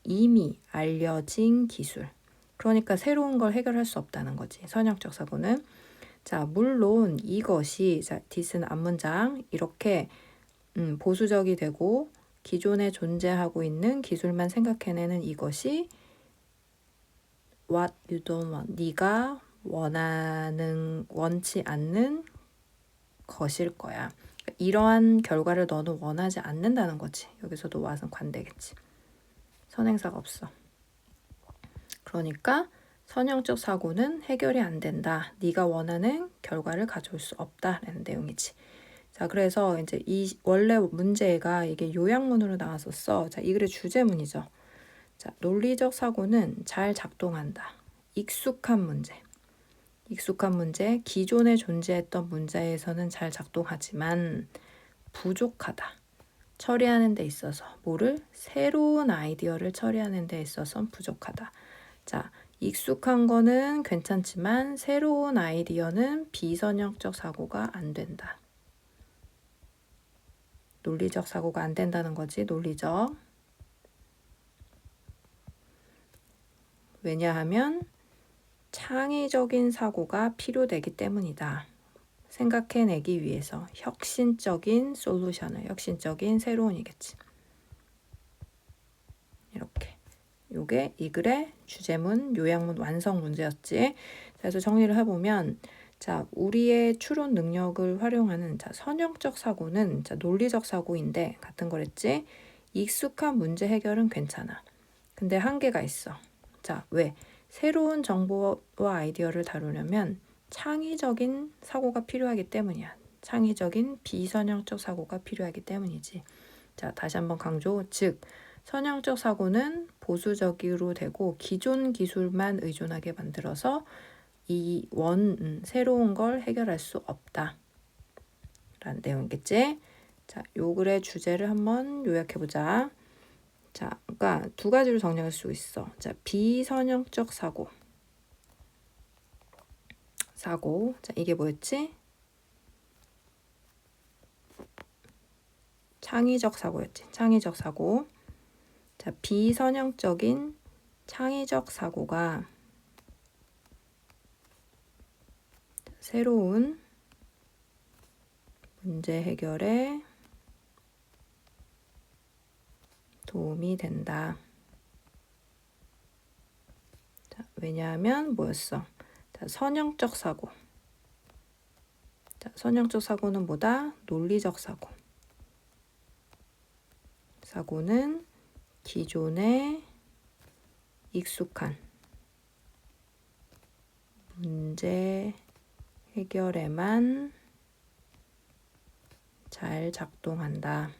이미 알려진 기술. 그러니까 새로운 걸 해결할 수 없다는 거지. 선형적 사고는. 자, 물론 이것이, 자, this는 앞문장, 이렇게 보수적이 되고 기존에 존재하고 있는 기술만 생각해내는 이것이 what you don't want, 네가 원치 않는 것일 거야. 이러한 결과를 너는 원하지 않는다는 거지. 여기서도 what은 관대겠지. 선행사가 없어. 그러니까 선형적 사고는 해결이 안 된다. 네가 원하는 결과를 가져올 수 없다라는 내용이지. 자, 그래서 이제 이 원래 문제가 이게 요약문으로 나왔었어. 자, 이 글의 주제문이죠. 자, 논리적 사고는 잘 작동한다. 익숙한 문제. 익숙한 문제, 기존에 존재했던 문제에서는 잘 작동하지만 부족하다. 처리하는 데 있어서 뭐를? 새로운 아이디어를 처리하는 데 있어서는 부족하다. 자, 익숙한 거는 괜찮지만 새로운 아이디어는 비선형적 사고가 안 된다. 논리적 사고가 안 된다는 거지. 논리적. 왜냐하면 창의적인 사고가 필요되기 때문이다. 생각해내기 위해서 혁신적인 솔루션을, 혁신적인 새로운이겠지. 이렇게. 요게 이 글의 주제문, 요약문, 완성 문제였지. 그래서 정리를 해보면, 자, 우리의 추론 능력을 활용하는, 자, 선형적 사고는, 자, 논리적 사고인데 같은 거랬지. 익숙한 문제 해결은 괜찮아. 근데 한계가 있어. 자, 왜? 새로운 정보와 아이디어를 다루려면 창의적인 사고가 필요하기 때문이야. 창의적인 비선형적 사고가 필요하기 때문이지. 자, 다시 한번 강조. 즉, 선형적 사고는 보수적으로 되고 기존 기술만 의존하게 만들어서 새로운 걸 해결할 수 없다. 라는 내용이겠지. 자, 요 글의 주제를 한번 요약해보자. 자, 그러니까 두 가지로 정리할 수 있어. 자, 비선형적 사고. 자, 이게 뭐였지? 창의적 사고였지. 창의적 사고. 자, 비선형적인 창의적 사고가 새로운 문제 해결에 도움이 된다. 자, 왜냐하면 뭐였어? 자, 선형적 사고. 자, 선형적 사고는 뭐다? 논리적 사고. 사고는 기존에 익숙한 문제 해결에만 잘 작동한다.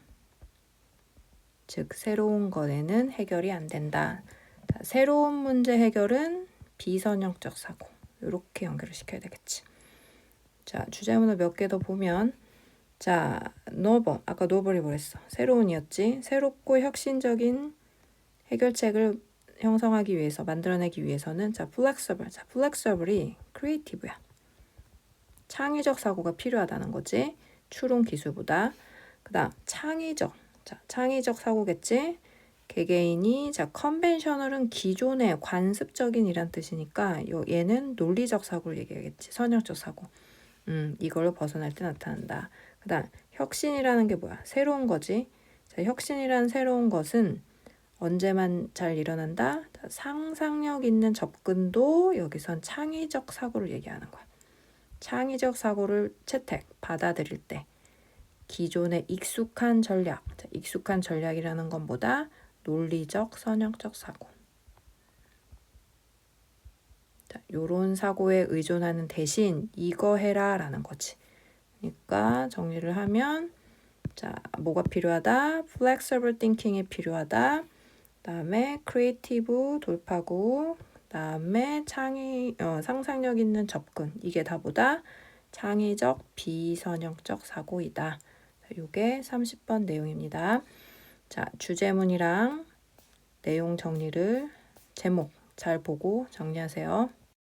즉, 새로운 것에는 해결이 안 된다. 자, 새로운 문제 해결은 비선형적 사고. 이렇게 연결을 시켜야 되겠지. 자, 주제문을 몇 개 더 보면, 자, 노버, 아까 노버리 뭐랬어? 새로운이었지. 새롭고 혁신적인 해결책을 형성하기 위해서, 만들어내기 위해서는, 자, flexible. 자, flexible이 creative야. 창의적 사고가 필요하다는 거지. 추론 기술보다. 그 다음, 창의적. 자, 창의적 사고겠지. 개개인이, 자, 컨벤셔널은 기존의 관습적인 이란 뜻이니까 얘는 논리적 사고를 얘기하겠지. 선형적 사고. 이걸로 벗어날 때 나타난다. 그 다음, 혁신이라는 게 뭐야? 새로운 거지. 자, 혁신이라는 새로운 것은 언제만 잘 일어난다? 자, 상상력 있는 접근도 여기선 창의적 사고를 얘기하는 거야. 창의적 사고를 받아들일 때 기존의 익숙한 전략, 자, 익숙한 전략이라는 건 뭐다? 논리적, 선형적 사고. 자, 요런 사고에 의존하는 대신 이거 해라 라는 거지. 그러니까 정리를 하면, 자, 뭐가 필요하다? flexible thinking이 필요하다. 그다음에 creative 돌파구, 그다음에 상상력 있는 접근. 이게 다 뭐다? 창의적 비선형적 사고이다. 이게 30번 내용입니다. 자, 주제문이랑 내용 정리를 제목 잘 보고 정리하세요.